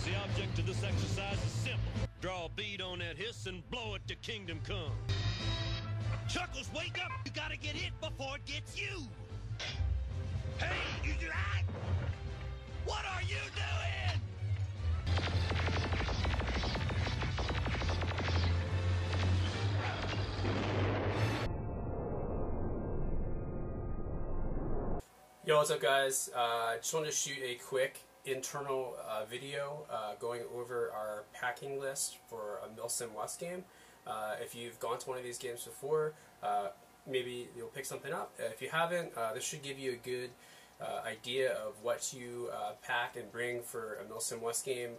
The object of this exercise is simple. Draw a bead on that hiss and blow it to kingdom come. Chuckles, wake up! You gotta get hit before it gets you! Hey, you like? What are you doing? Yo, what's up guys? I just wanted to shoot a quick internal video going over our packing list for a MSW West game. If you've gone to one of these games before, maybe you'll pick something up. If you haven't, this should give you a good idea of what to pack and bring for a MSW West game.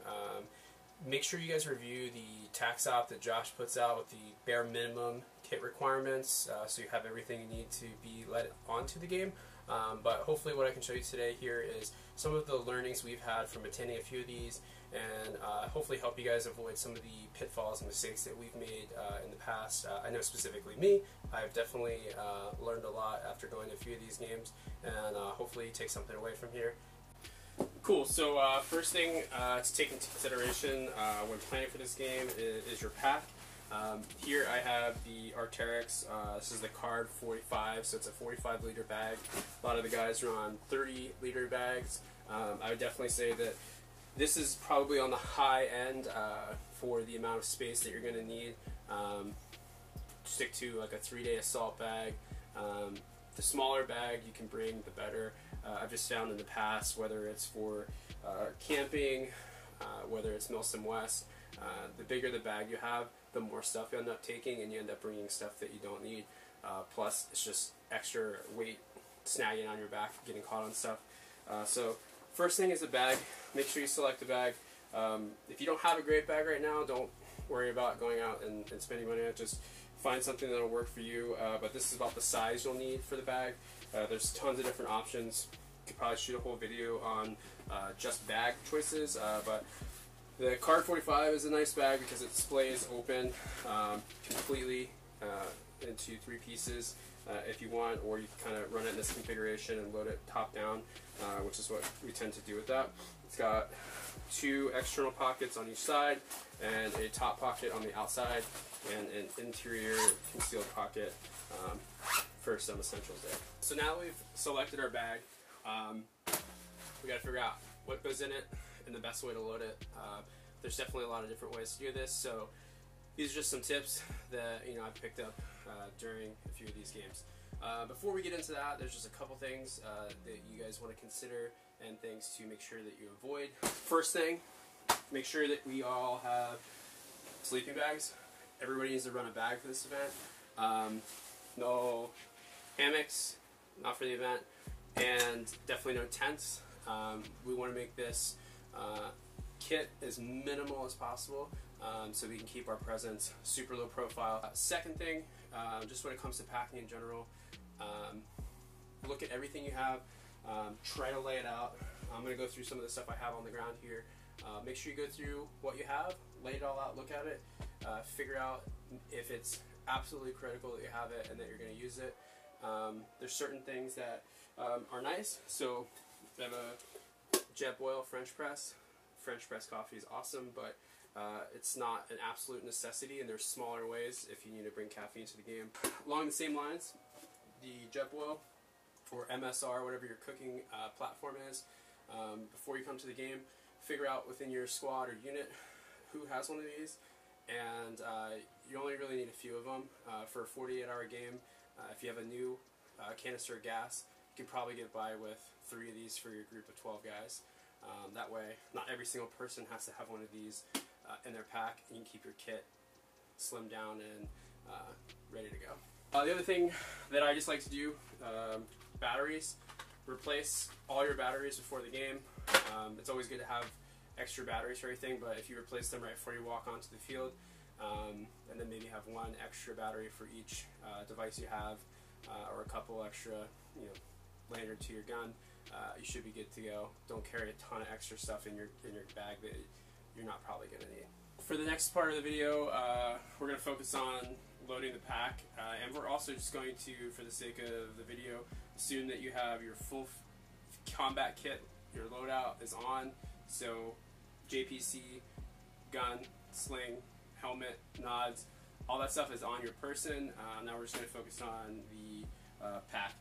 Make sure you guys review the tax op that Josh puts out with the bare minimum kit requirements, so you have everything you need to be led onto the game. But hopefully what I can show you today here is some of the learnings we've had from attending a few of these, and hopefully help you guys avoid some of the pitfalls and mistakes that we've made in the past. I know specifically me, I've definitely learned a lot after going to a few of these games, and hopefully take something away from here. Cool, so first thing to take into consideration when planning for this game is your pack. Here I have the Arc'teryx. This is the Card 45, so it's a 45 liter bag. A lot of the guys are on 30 liter bags. I would definitely say that this is probably on the high end for the amount of space that you're going to need. Stick to like a 3-day assault bag. The smaller bag you can bring, the better. I've just found in the past, whether it's for camping, whether it's MSW West, the bigger the bag you have, the more stuff you end up taking, and you end up bringing stuff that you don't need. Plus, it's just extra weight snagging on your back, getting caught on stuff. So, first thing is the bag. Make sure you select the bag. If you don't have a great bag right now, don't worry about going out and spending money on it. Just find something that'll work for you. But this is about the size you'll need for the bag. There's tons of different options. You could probably shoot a whole video on just bag choices, but the Card 45 is a nice bag because it displays open completely into 3 pieces if you want, or you can kind of run it in this configuration and load it top down, which is what we tend to do with that. It's got 2 external pockets on each side and a top pocket on the outside and an interior concealed pocket for some essentials there. So now that we've selected our bag, we got to figure out what goes in it and the best way to load it. There's definitely a lot of different ways to do this, so these are just some tips that I picked up during a few of these games. Before we get into that, there's just a couple things that you guys want to consider and things to make sure that you avoid. First thing, make sure that we all have sleeping bags. Everybody needs to run a bag for this event. No hammocks, not for the event, and definitely no tents. We want to make this kit as minimal as possible, so we can keep our presence super low profile. Second thing, just when it comes to packing in general, look at everything you have, try to lay it out. I'm going to go through some of the stuff I have on the ground here. Make sure you go through what you have, lay it all out, look at it, figure out if it's absolutely critical that you have it and that you're going to use it. There's certain things that are nice, so I have a jet boil French press. French press coffee is awesome, but it's not an absolute necessity, and there's smaller ways if you need to bring caffeine to the game. Along the same lines, the jet boil or MSR, whatever your cooking platform is, before you come to the game, figure out within your squad or unit who has one of these, and you only really need a few of them for a 48-hour game. If you have a new canister of gas, you can probably get by with 3 of these for your group of 12 guys. That way, not every single person has to have one of these in their pack, and you can keep your kit slimmed down and ready to go. The other thing that I just like to do, batteries. Replace all your batteries before the game. It's always good to have extra batteries for everything, but if you replace them right before you walk onto the field, and then maybe have 1 extra battery for each device you have, or a couple extra, lanyard to your gun, you should be good to go. Don't carry a ton of extra stuff in your bag that you're not probably going to need. For the next part of the video, we're going to focus on loading the pack, and we're also just going to, for the sake of the video, assume that you have your full combat kit, your loadout is on, so JPC, gun, sling, helmet, nods, all that stuff is on your person. Now we're just going to focus on the pack.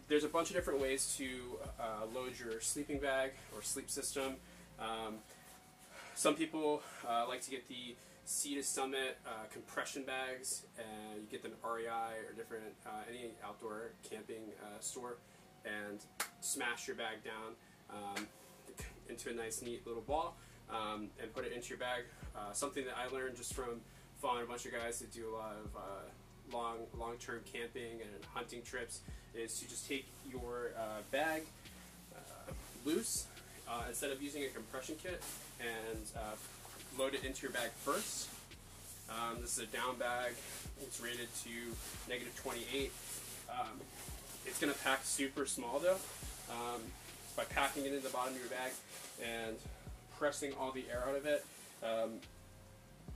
There's a bunch of different ways to load your sleeping bag or sleep system. Some people like to get the Sea to Summit compression bags, and you get them at REI or different any outdoor camping store, and smash your bag down into a nice neat little ball and put it into your bag. Something that I learned just from following a bunch of guys that do a lot of long-term camping and hunting trips is to just take your bag loose instead of using a compression kit, and load it into your bag first. This is a down bag. It's rated to -28. It's going to pack super small though. By packing it in the bottom of your bag and pressing all the air out of it.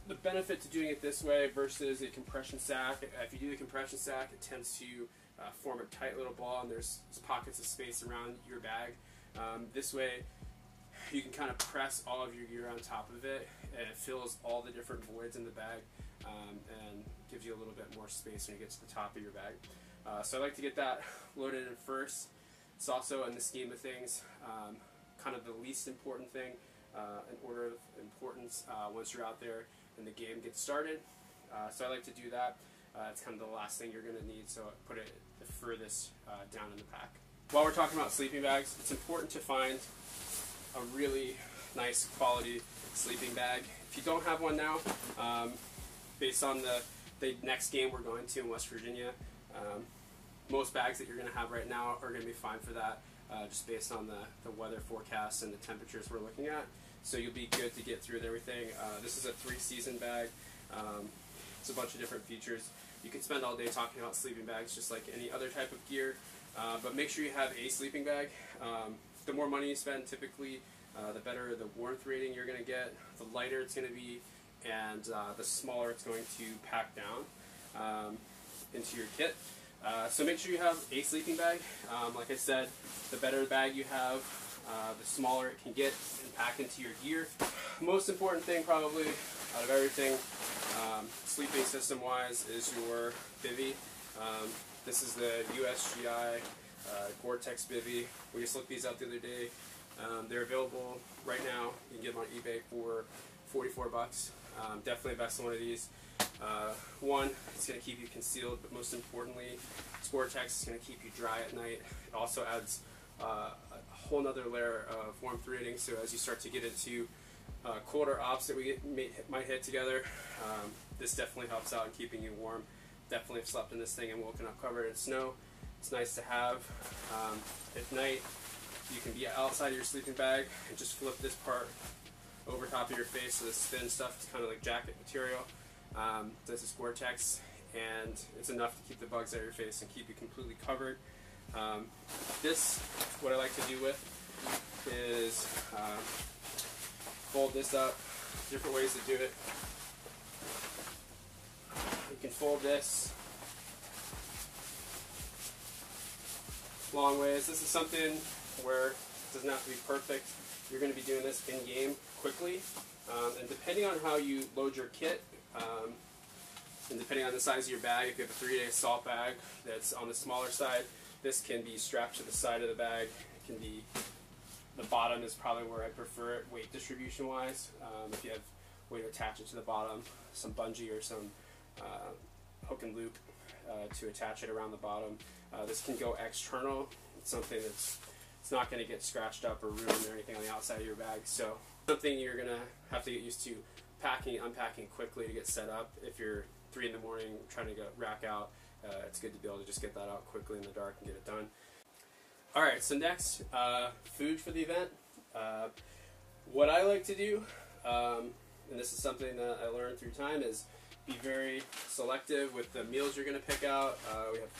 The benefit to doing it this way versus a compression sack, if you do the compression sack, it tends to form a tight little ball, and there's pockets of space around your bag. This way you can kind of press all of your gear on top of it, and it fills all the different voids in the bag and gives you a little bit more space when you get to the top of your bag. So I like to get that loaded in first. It's also, in the scheme of things, kind of the least important thing in order of importance once you're out there and the game gets started. So I like to do that. It's kind of the last thing you're going to need, so I put it the furthest down in the pack. While we're talking about sleeping bags, it's important to find a really nice quality sleeping bag. If you don't have one now, based on the next game we're going to in West Virginia, most bags that you're going to have right now are going to be fine for that, just based on the weather forecasts and the temperatures we're looking at. So you'll be good to get through with everything. This is a 3-season bag. It's a bunch of different features. You can spend all day talking about sleeping bags just like any other type of gear, but make sure you have a sleeping bag. The more money you spend, typically, the better the warmth rating you're going to get, the lighter it's going to be, and the smaller it's going to pack down into your kit. So make sure you have a sleeping bag. Like I said, the better the bag you have, the smaller it can get and pack into your gear. Most important thing probably out of everything, sleeping system wise, is your bivy. This is the USGI Gore-Tex bivy. We just looked these up the other day. They're available right now. You can get them on eBay for 44 bucks. Definitely invest in one of these. One, it's going to keep you concealed, but most importantly, Gore-Tex is going to keep you dry at night. It also adds a whole nother layer of warmth rating, so as you start to get into colder ops that we might hit together, this definitely helps out in keeping you warm. Definitely have slept in this thing and woken up covered in snow. It's nice to have. At night, you can be outside of your sleeping bag and just flip this part over top of your face, so this thin stuff is kind of like jacket material. This is Gore-Tex, and it's enough to keep the bugs out of your face and keep you completely covered. This, what I like to do with, is fold this up. Different ways to do it. You can fold this long ways. This is something where it doesn't have to be perfect. You're going to be doing this in-game quickly, and depending on how you load your kit, and depending on the size of your bag, if you have a 3-day assault bag that's on the smaller side, this can be strapped to the side of the bag. It can be, the bottom is probably where I prefer it, weight distribution wise. If you have a way to attach it to the bottom, some bungee or some hook and loop to attach it around the bottom. This can go external. It's something that's, it's not going to get scratched up or ruined or anything on the outside of your bag. So something you're going to have to get used to packing, unpacking quickly to get set up. If you're 3 in the morning trying to go rack out, it's good to be able to just get that out quickly in the dark and get it done. Alright, so next, food for the event. What I like to do, and this is something that I learned through time, is be very selective with the meals you're going to pick out. We have,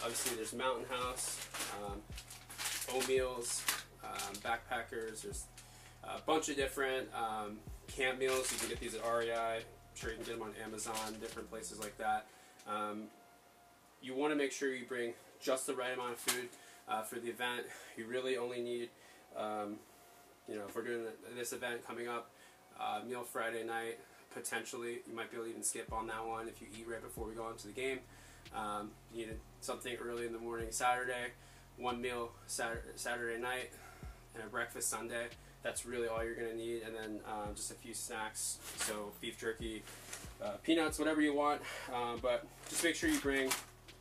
obviously there's Mountain House, O-Meals, Backpackers. There's a bunch of different camp meals. You can get these at REI. I'm sure you can get them on Amazon, different places like that. You want to make sure you bring just the right amount of food for the event. You really only need You know, if we're doing this event coming up, meal Friday night, potentially, you might be able to even skip on that one if you eat right before we go into the game. You need something early in the morning Saturday, one meal Saturday night, and a breakfast Sunday. That's really all you're going to need, and then just a few snacks, so beef jerky, peanuts, whatever you want, but just make sure you bring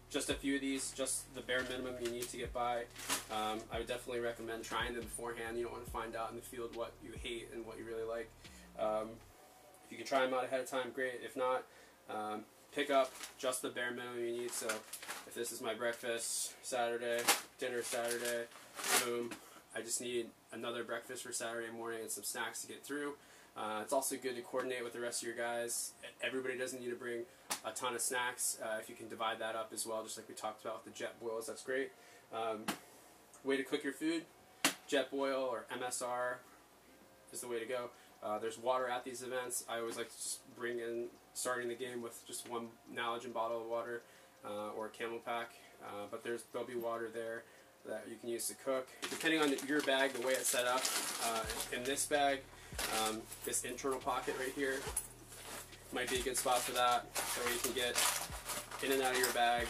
just a few of these, just the bare minimum you need to get by. I would definitely recommend trying them beforehand. You don't want to find out in the field what you hate and what you really like. If you can try them out ahead of time, great. If not, pick up just the bare minimum you need. So if this is my breakfast Saturday, dinner Saturday, boom, I just need another breakfast for Saturday morning and some snacks to get through. It's also good to coordinate with the rest of your guys. Everybody doesn't need to bring a ton of snacks. If you can divide that up as well, just like we talked about with the jet boils, that's great. Way to cook your food, jet boil or MSR is the way to go. There's water at these events. I always like to just bring in, starting the game with just one Nalogen bottle of water or a Camel Pack, but there'll be water there that you can use to cook. Depending on your bag, the way it's set up, in this bag, this internal pocket right here might be a good spot for that, so you can get in and out of your bag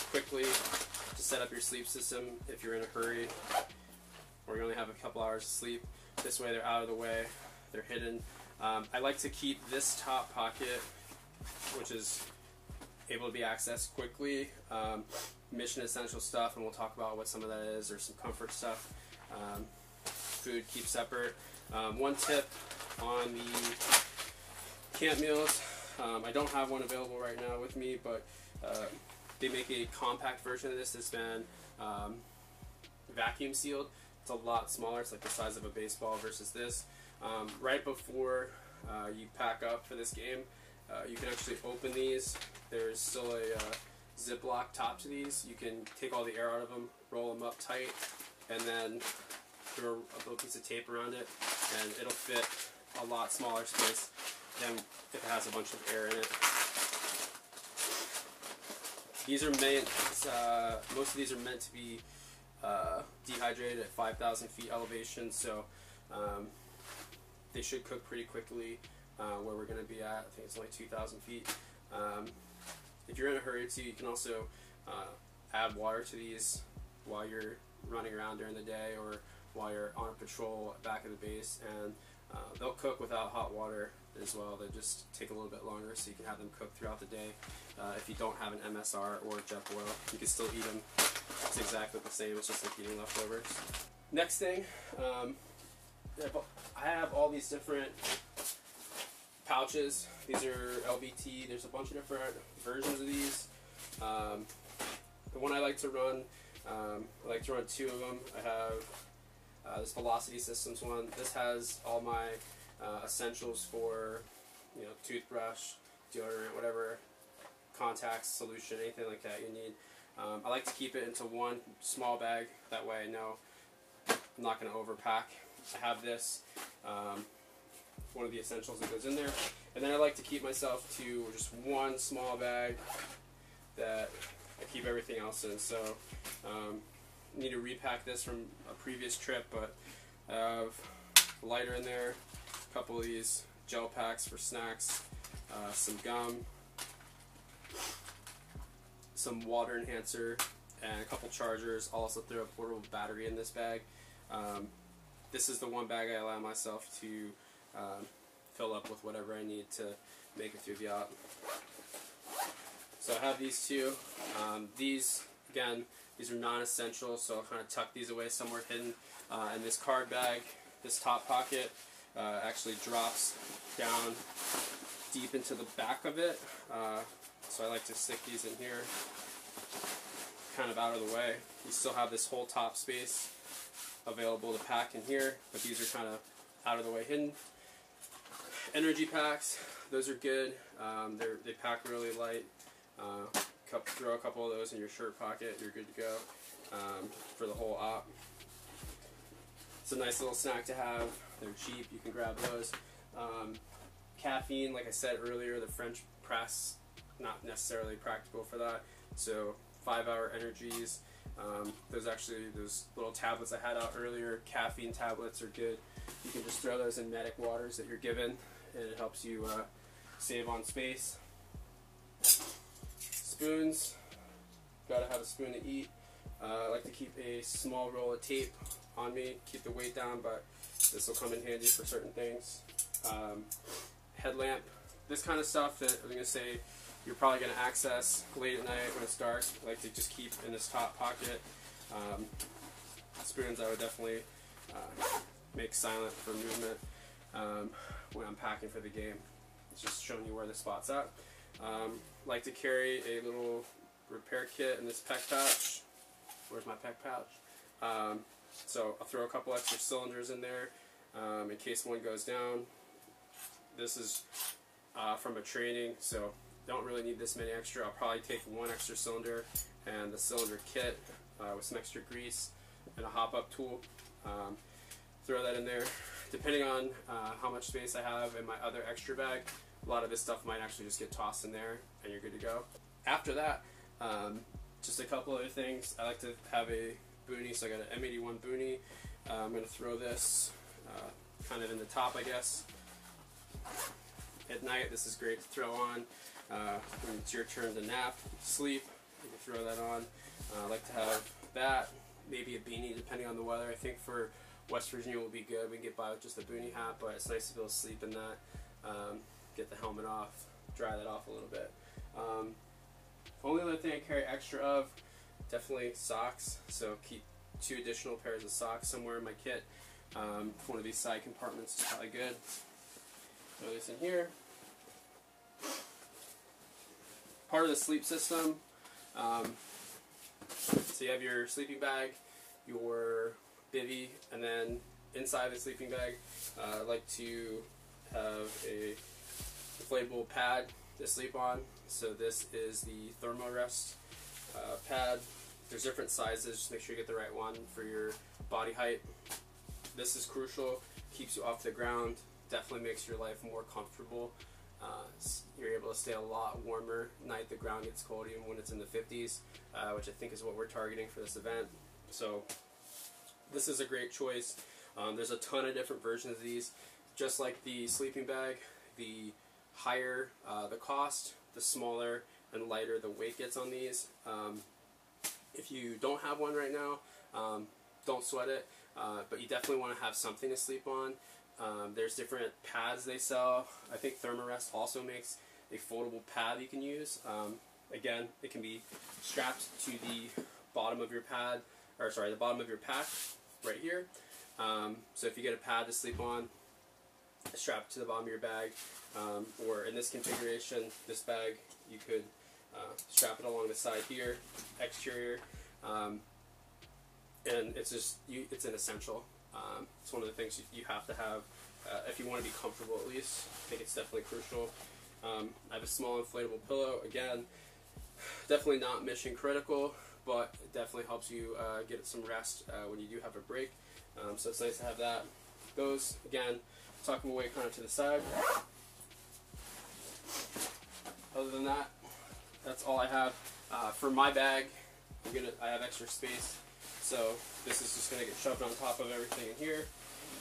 quickly to set up your sleep system if you're in a hurry or you only have a couple hours of sleep. This way they're out of the way, they're hidden. I like to keep this top pocket, which is able to be accessed quickly, mission essential stuff, and we'll talk about what some of that is, or some comfort stuff. Food keep separate. One tip on the camp meals, I don't have one available right now with me, but they make a compact version of this that's been vacuum sealed. It's a lot smaller. It's like the size of a baseball versus this. Right before you pack up for this game, you can actually open these. There's still a Ziploc top to these. You can take all the air out of them, roll them up tight, and then throw a little piece of tape around it, and it'll fit a lot smaller space than if it has a bunch of air in it. These are meant, most of these are meant to be dehydrated at 5,000 feet elevation, so they should cook pretty quickly where we're going to be at. I think it's only 2,000 feet. If you're in a hurry too, you can also add water to these while you're running around during the day or while you're on a patrol back at the base, and they'll cook without hot water as well. They just take a little bit longer, so you can have them cook throughout the day. If you don't have an MSR or a jet boil, you can still eat them. It's exactly the same. It's just like eating leftovers. Next thing, I have all these different pouches. These are LVT. There's a bunch of different versions of these. The one I like to run, I like to run two of them. I have this Velocity Systems one. This has all my essentials for, you know, toothbrush, deodorant, whatever, contacts, solution, anything like that you need. I like to keep it into one small bag. That way I know I'm not going to overpack. I have this, one of the essentials that goes in there. And then I like to keep myself to just one small bag that I keep everything else in. So need to repack this from a previous trip, but I have a lighter in there, a couple of these gel packs for snacks, some gum, some water enhancer, and a couple chargers. I'll also throw a portable battery in this bag. This is the one bag I allow myself to fill up with whatever I need to make it through the op. So I have these two. These, again, these are non-essential, so I'll kind of tuck these away somewhere hidden. And this card bag, this top pocket, actually drops down deep into the back of it. So I like to stick these in here, kind of out of the way. You still have this whole top space available to pack in here, but these are kind of out of the way hidden. Energy packs, those are good. They pack really light. Throw a couple of those in your shirt pocket, you're good to go for the whole op. It's a nice little snack to have. They're cheap, you can grab those. Caffeine, like I said earlier, the French press, not necessarily practical for that. So 5-hour energies, Those little tablets I had out earlier, caffeine tablets, are good. You can just throw those in medic waters that you're given, and it helps you save on space. Spoons, gotta have a spoon to eat. I like to keep a small roll of tape on me, keep the weight down, but this will come in handy for certain things. Headlamp, this kind of stuff that I'm going to say you're probably going to access late at night when it's dark. I like to just keep in this top pocket. Spoons I would definitely make silent for movement when I'm packing for the game. It's just showing you where the spot's at. Like to carry a little repair kit in this pack pouch. Where's my pack pouch? So I'll throw a couple extra cylinders in there in case one goes down. This is from a training, so don't really need this many extra. I'll probably take one extra cylinder and the cylinder kit with some extra grease and a hop-up tool. Throw that in there. Depending on how much space I have in my other extra bag, a lot of this stuff might actually just get tossed in there and you're good to go. After that, just a couple other things. I like to have a boonie, so I got an M81 boonie. I'm going to throw this kind of in the top, I guess. At night, this is great to throw on. When it's your turn to nap, sleep, you can throw that on. I like to have that, maybe a beanie depending on the weather. I think for West Virginia will be good. We can get by with just a boonie hat, but it's nice to be able to sleep in that. Get the helmet off, dry that off a little bit. Only other thing I carry extra of, definitely socks. So keep 2 additional pairs of socks somewhere in my kit. One of these side compartments is probably good. Throw this in here. Part of the sleep system. So you have your sleeping bag, your bivy, and then inside the sleeping bag, I like to have a inflatable pad to sleep on. So this is the Thermarest pad. There's different sizes, just make sure you get the right one for your body height. This is crucial, keeps you off the ground, definitely makes your life more comfortable. You're able to stay a lot warmer at night. The ground gets cold even when it's in the 50s, which I think is what we're targeting for this event. So this is a great choice. There's a ton of different versions of these. Just like the sleeping bag, the higher the cost, the smaller and lighter the weight gets on these. If you don't have one right now, don't sweat it, but you definitely want to have something to sleep on. There's different pads they sell. I think Thermarest also makes a foldable pad you can use. Again, it can be strapped to the bottom of your pad, or sorry, the bottom of your pack right here. So if you get a pad to sleep on, strap it to the bottom of your bag, or in this configuration, this bag, you could strap it along the side here, exterior, and it's just it's an essential. It's one of the things you have to have if you want to be comfortable at least. I think it's definitely crucial. I have a small inflatable pillow. Again, definitely not mission critical, but it definitely helps you get some rest when you do have a break. So it's nice to have that. Those, again, tuck them away kind of to the side. Other than that, that's all I have. For my bag, I have extra space, so this is just going to get shoved on top of everything in here.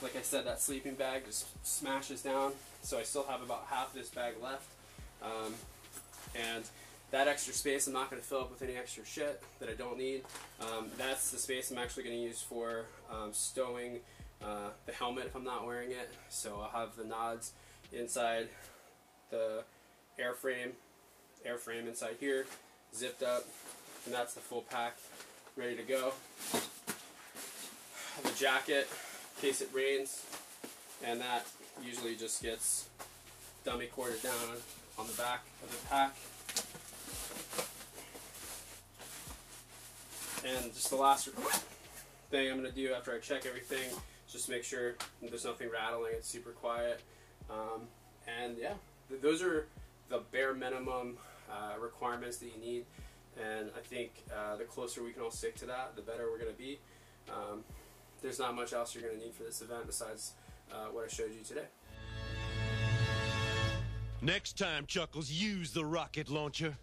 Like I said, that sleeping bag just smashes down, so I still have about half this bag left. And that extra space I'm not going to fill up with any extra shit that I don't need. That's the space I'm actually going to use for stowing the helmet if I'm not wearing it. So I'll have the nods inside the airframe inside here, zipped up, and that's the full pack ready to go. I have a jacket in case it rains, and that usually just gets dummy corded down on the back of the pack. And just the last thing I'm going to do after I check everything is just make sure there's nothing rattling, it's super quiet. And yeah, those are the bare minimum requirements that you need, and I think the closer we can all stick to that, the better we're going to be. There's not much else you're going to need for this event besides what I showed you today. Next time, Chuckles, use the rocket launcher.